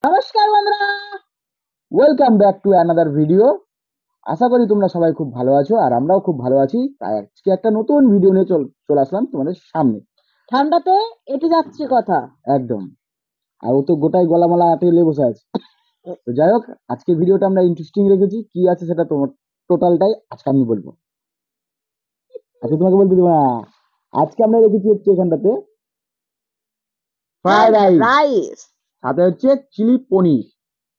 নমস্কার বন্ধুরা, welcome back to another video. আশা করি তোমরা সবাই খুব ভালো আছো আর আমরাও খুব ভালো আছি। তাই আজকে একটা নতুন ভিডিও নিয়ে চলে আসলাম তোমাদের সামনে। ঠান্ডাতে এটে যাচ্ছে কথা একদম। আর ও তো গোটাই গলামালা আটে বসে আছে। তো যাই হোক, আজকে ভিডিওটা আমরা ইন্টারেস্টিং রেখেছি। কি আছে সেটা তোমার টোটালটাই আজকে আমি বলবো। আজকে তোমাকে বলতে দেবো না। আজকে আমরা রেখেছি হচ্ছে এখানটাতে ফ্রাইড রাইস, রাইস। সাথে হচ্ছে চিলি পনির।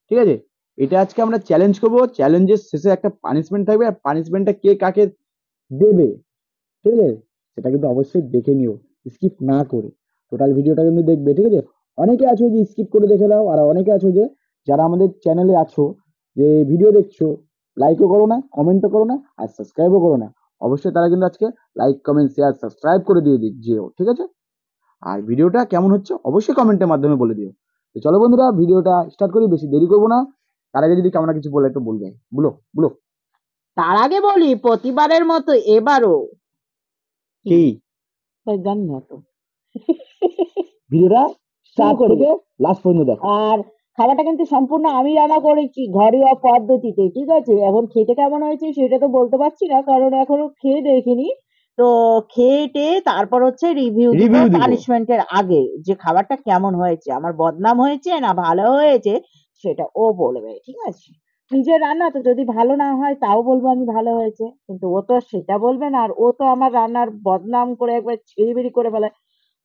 ঠিক আছে, এটা আজকে আমরা চ্যালেঞ্জ করবো। চ্যালেঞ্জের শেষে একটা পানিশমেন্ট থাকবে, আর পানিশমেন্টটা কে কাকে দেবে, ঠিক আছে, সেটা কিন্তু অবশ্যই দেখে নিও, স্কিপ না করে টোটাল ভিডিওটা কিন্তু দেখবে। ঠিক আছে, অনেকে আছো যে স্কিপ করে দেখে নাও, আর অনেকে আছো যে যারা আমাদের চ্যানেলে আছো, যে ভিডিও দেখছো, লাইকও করো না, কমেন্টও করো না, আর সাবস্ক্রাইবও করো না। অবশ্যই তারা কিন্তু আজকে লাইক, কমেন্ট, শেয়ার, সাবস্ক্রাইব করে দিয়ে যেও। ঠিক আছে, আর ভিডিওটা কেমন হচ্ছে অবশ্যই কমেন্টের মাধ্যমে বলে দিও। তো চলো বন্ধুরা, ভিডিওটা স্টার্ট করি, বেশি দেরি করবো না। তার আগে যদি কেমন কিছু বলে তো বলবে, বলো বলো। তার আগে বলি, প্রতিবারের মতো এবারও কি জানি না তো ভিডিওটা স্টার্ট করি। থেকে লাস্ট পর্যন্ত দেখো। আর খাবারটা কিন্তু সম্পূর্ণ আমি রান্না করেছি ঘরোয়া পদ্ধতিতে, ঠিক আছে। এখন খেতে কেমন হয়েছে সেটা তো বলতে পারছি না, কারণ এখনো খেয়ে দেখিনি। তো খেয়ে তারপর হচ্ছে রিভিউ দিব রিভিউ দিব। পানিশমেন্টের আগে, যে খাবারটা কেমন হয়েছে, আমার বদনাম হয়েছে না ভালো হয়েছে সেটা ও বলবে, ঠিক আছে। নিজের রান্না তো যদি ভালো না হয় তাও বলবো আমি ভালো হয়েছে, কিন্তু ও তো সেটা বলবে না, আর ও তো আমার রান্নার বদনাম করে একবার ছিড়িবিড়ি করে ফেলে।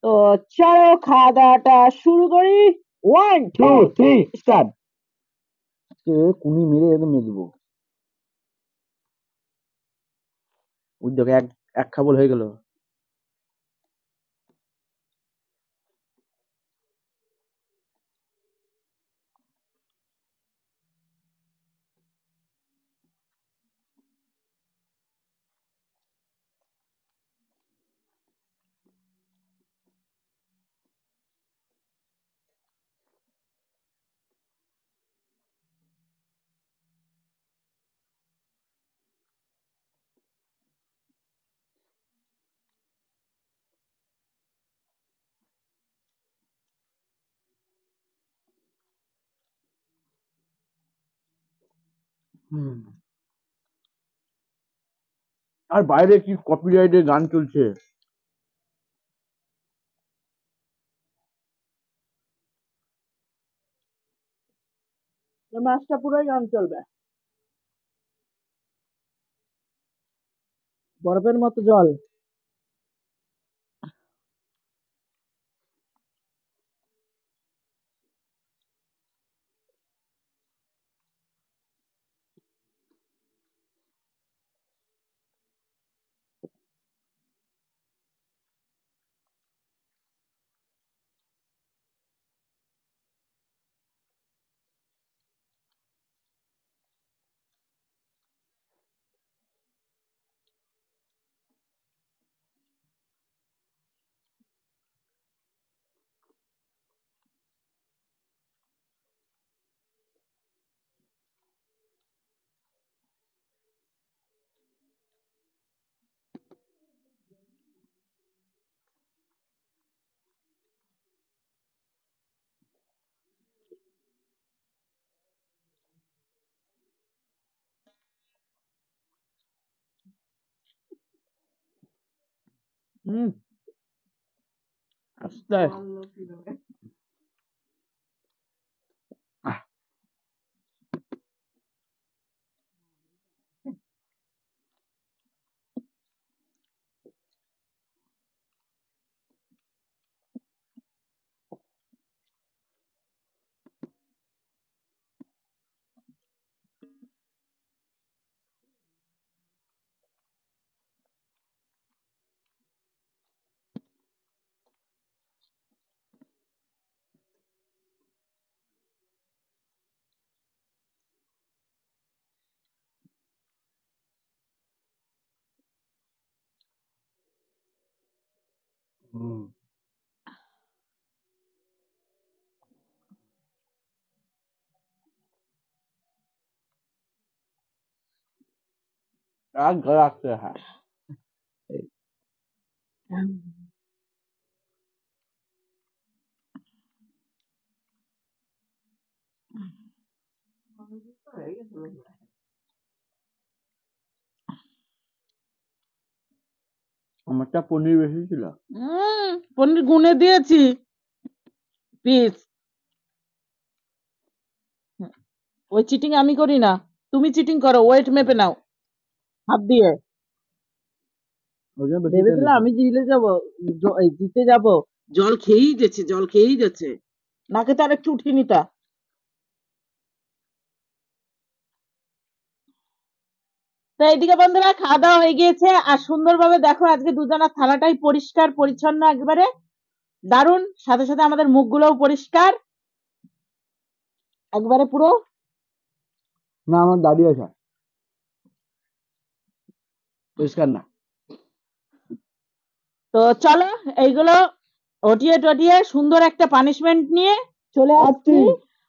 তো চলো খাওয়া দাওয়াটা শুরু করি। One two 2 3 three start. আজকে কুনি মেরে একদম মেজবো। ওই দেখো, এক এক খাবল হয়ে গেল। আর বাইরে কি কপিরাইটের গান চলছে। মাছটা পুরোই গান চলবে, বরফের মতো জল। হুম, আস্তে। হুম, আর গলা আসতে হ্যাঁ। আমারটা পনির বেশি ছিল। পনির গুনে দিয়েছি পিস। ওই চিটিং আমি করি না, তুমি চিটিং করো, ওয়েট মেপে নাও হাত দিয়ে। ওই জন্য বেশি তেল ভেবেছিলাম দিয়েছি। আমি জিতে যাব, জল খেয়েই যাচ্ছে, নাকে তো আর একটু উঠিনি তা। তো এইদিকে বন্ধুরা খাওয়া দাওয়া হয়ে গিয়েছে, আর সুন্দরভাবে দেখো আজকে দুজনের থালাটাই পরিষ্কার পরিচ্ছন্ন একবারে দারুণ, সাথে সাথে আমাদের মুখগুলোও পরিষ্কার একবারে পুরো। না আমার দাদি আছে, পরিষ্কার না। তো চলো এইগুলো ওটিয়ে টটিয়ে সুন্দর একটা পানিশমেন্ট নিয়ে চলে আসছি।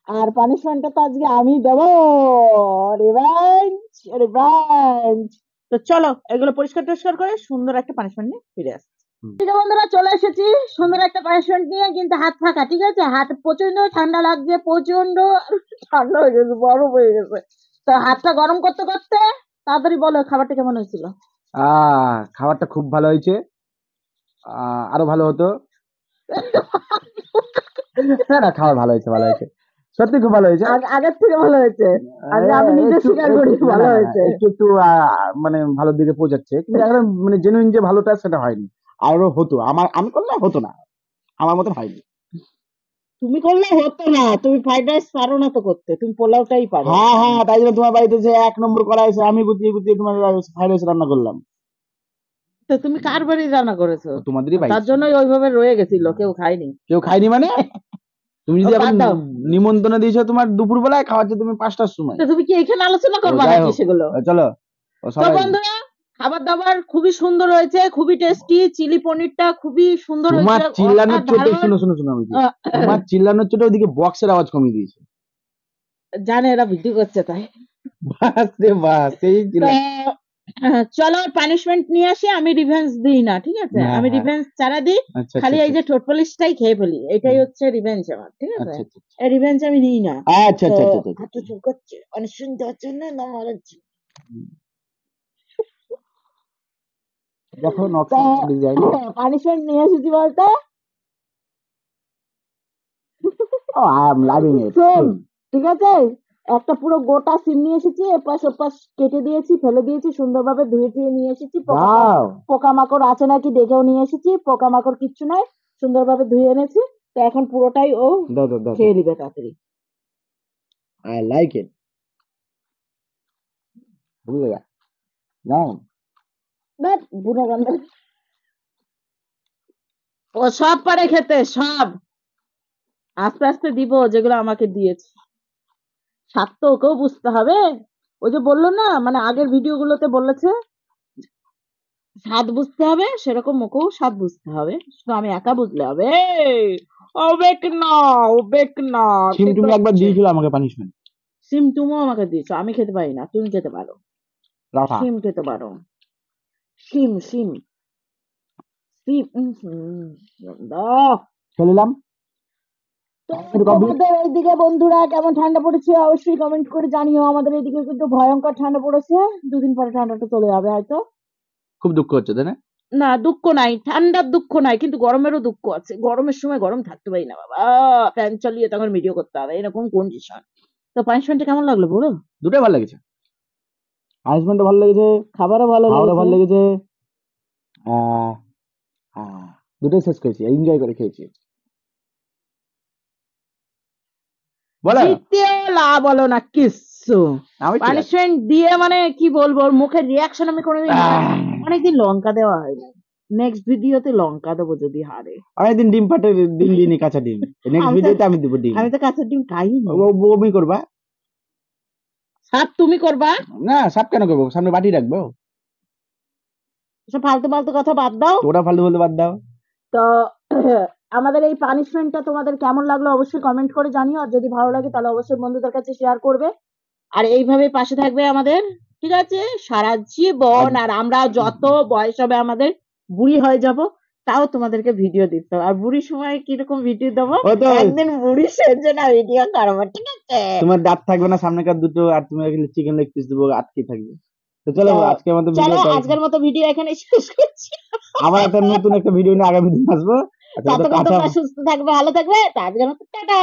আর পানিশমেন্টটা তো আজকে আমি দেবো, রিভেঞ্জ রিভেঞ্জ। তো চলো এগুলো পরিষ্কার টরিষ্কার করে সুন্দর একটা পানিশমেন্ট নিয়ে ফিরে আসছি। ঠিক আছে বন্ধুরা, চলে এসেছি সুন্দর একটা পানিশমেন্ট নিয়ে, কিন্তু হাত ফাঁকা, ঠিক আছে? হাত প্রচন্ড ঠান্ডা লাগছে, প্রচন্ড ঠান্ডা হয়ে গেছে, বরফ হয়ে গেছে। তো হাতটা গরম করতে করতে তাড়াতাড়ি বলো খাবারটা কেমন হয়েছিল? খাবারটা খুব ভালো হয়েছে, আরো ভালো হতো। না না, খাবার ভালো হয়েছে, ভালো হয়েছে, সত্যি খুব ভালো হয়েছে। আগের থেকে ভালো হয়েছে, আজকে আমি নিজে একটু স্বীকার করি না, ভালো না, না, হয়েছে। একটু একটু মানে ভালোর দিকে পৌঁছাচ্ছে, কিন্তু এখন মানে জেনুইন যে ভালোটা সেটা হয়নি। আরো হতো, আমি করলে হতো না, আমার মতন হয়নি। তুমি করলে হতো না, তুমি ফ্রাইড রাইস পারো না তো করতে, তুমি পোলাওটাই পারো। হ্যাঁ হ্যাঁ, তাই জন্য তোমার বাড়িতে যে 1 নম্বর করা হয়েছে, আমি গুছিয়ে গুছিয়ে তোমার ফ্রাইড রাইস রান্না করলাম। তো তুমি কার বাড়ি রান্না করেছো? তোমাদেরই বাড়ি। তার জন্যই ওইভাবে রয়ে গেছিল, কেউ খায়নি। কেউ খায়নি মানে? তুমি যদি ও, এখন বাদ দাও। নিমন্ত্রণ দিয়েছো তোমার দুপুর বেলায়, খাওয়াচ্ছে তুমি 5টার সময়। তো তুমি কি এখানে আলোচনা করবা যাই নাকি হোক, সেগুলো? চলো তো সবাই। বন্ধুরা খাবার দাবার খুবই সুন্দর হয়েছে, খুবই টেস্টি, চিলি পনিরটা খুবই সুন্দর তোমার হয়েছে, চিল্লানোর চোটে, অসাধারণ। শুনো শুনো শুনো, আমি তোমার চিল্লানোর চোটে ওদিকে বক্সের আওয়াজ কমিয়ে দিয়েছে। জানে এরা ভিডিও করছে তাই। বাস রে বাস, সেই তো চলো পানিশমেন্ট নিয়ে আসি, আমি রিভেঞ্জ দিই না, ঠিক আছে? হ্যাঁ, আমি হ্যাঁ। রিভেঞ্জ ছাড়া দিই, আচ্ছা খালি এই যে ঠোঁট পলিশটাই খেয়ে ফেলি, এটাই হচ্ছে রিভেঞ্জ আমার, ঠিক আছে? আচ্ছা আচ্ছা এই রিভেঞ্জ আমি নিই না। আচ্ছা আচ্ছা আচ্ছা আচ্ছা হাতে চুল করছে, অনেক শুনতে হচ্ছে না, না মারাচ্ছি। দেখো তো ডিজাইন। পানিশমেন্ট নিয়ে এসেছি বলতে আই এম লাভিং ইট। শোন, ঠিক আছে? একটা পুরো গোটা সিম নিয়ে এসেছি, এপাশ ওপাশ কেটে দিয়েছি, ফেলে দিয়েছি, সুন্দরভাবে ধুয়ে টুয়ে নিয়ে এসেছি। দাও পোকামাকড় আছে নাকি দেখেও নিয়ে এসেছি, পোকামাকড় কিচ্ছু নাই, সুন্দরভাবে ধুয়ে এনেছি। তো এখন পুরোটাই ও দাও দাও দাও, খেয়ে নিবে তাড়াতাড়ি। I like it. বুঝলে নাও। বাট বুড়া গন্ধ, ও সব পারে খেতে, সব আস্তে আস্তে দিব যেগুলো আমাকে দিয়েছে। স্বাদ তো ওকেও বুঝতে হবে, ওই যে বললো না, মানে আগের ভিডিও গুলোতে বলেছে স্বাদ বুঝতে হবে, সেরকম ওকেও স্বাদ বুঝতে হবে, শুধু আমি একা বুঝলে হবে? ওবেক না, ওবেক না, সিম তুমি একবার দিয়েছিল আমাকে পানিশমেন্ট। সিম তুমিও আমাকে দিয়েছো, আমি খেতে পারি না, তুমি খেতে পারো, রাফা সিম খেতে পারো। সিম সিম সিম খেলিলাম। তো তোমাদের এইদিকে বন্ধুরা কেমন ঠান্ডা পড়েছে অবশ্যই কমেন্ট করে জানিও। আমাদের এইদিকে কিন্তু ভয়ঙ্কর ঠান্ডা পড়েছে, 2 দিন পরে ঠান্ডাটা চলে যাবে হয়তো। খুব দুঃখ হচ্ছে তাই না? না দুঃখ নাই, ঠান্ডার দুঃখ নাই, কিন্তু গরমেরও দুঃখ আছে। গরমের সময় গরম থাকতে পারি না বাবা, ফ্যান চালিয়ে তখন ভিডিও করতে হবে, এরকম কন্ডিশন। তো পানিশমেন্টটা কেমন লাগলো বলো? দুটোই ভালো লেগেছে, পানিশমেন্টও ভালো লেগেছে, খাবারও ভালো খাওয়ারও ভালো লেগেছে। লেগেছে। দুটোই শেষ করেছি, এনজয় করে খেয়েছি। বলো দ্বিতীয় লাভ বলো না কিচ্ছু, আমি ঠিক আছে। পানিশমেন্ট দিয়ে মানে কি বলবো, ওর মুখের রিয়াকশন আমি কোনোদিন অনেকদিন লঙ্কা দেওয়া হয়নি। নেক্সট ভিডিওতে লঙ্কা দেবো যদি হারে। অনেকদিন ডিম পাটে ডিম দিইনি, কাঁচা ডিম। নেক্সট ভিডিওতে আমি দেবো ডিম। আমি তো কাঁচা ডিম খাইনি। বমি করবা? সাপ তুমি করবা? না, সাপ কেন করবো, সামনে বাটি রাখবো। সব ফালতু ফালতু কথা বাদ দাও। ওটা ফালতু বলতে বাদ দাও। তো আমাদের এই পানিশমেন্টটা তোমাদের কেমন লাগলো অবশ্যই কমেন্ট করে জানিও, আর যদি ভালো লাগে তাহলে অবশ্যই বন্ধুদের কাছে শেয়ার করবে, আর এইভাবে পাশে থাকবে আমাদের, ঠিক আছে? সারা জীবন। আর আমরা যত বয়স হবে আমাদের বুড়ি হয়ে যাব, তাও তোমাদেরকে ভিডিও দিতে হবে। আর বুড়ির সময় কিরকম ভিডিও দেবো, ও তো একদিন বুড়ির সেজে না ভিডিও করবো, ঠিক আছে? তোমার দাঁত থাকবে না সামনেকার দুটো, আর তুমি চিকেন লেগ পিস দেবো, আটকে থাকবে। তো চলো তো আজকের মতো চলো ভিডিওটা আজকের মতো ভিডিও এখানে শেষ করছি। আবার একটা নতুন একটা ভিডিও নিয়ে আগামী দিন আসবো। আজকের মতো ততক্ষণ টাটা। তোমরা সুস্থ থাকবে, ভালো থাকবে। তো আজকের মতো টাটা।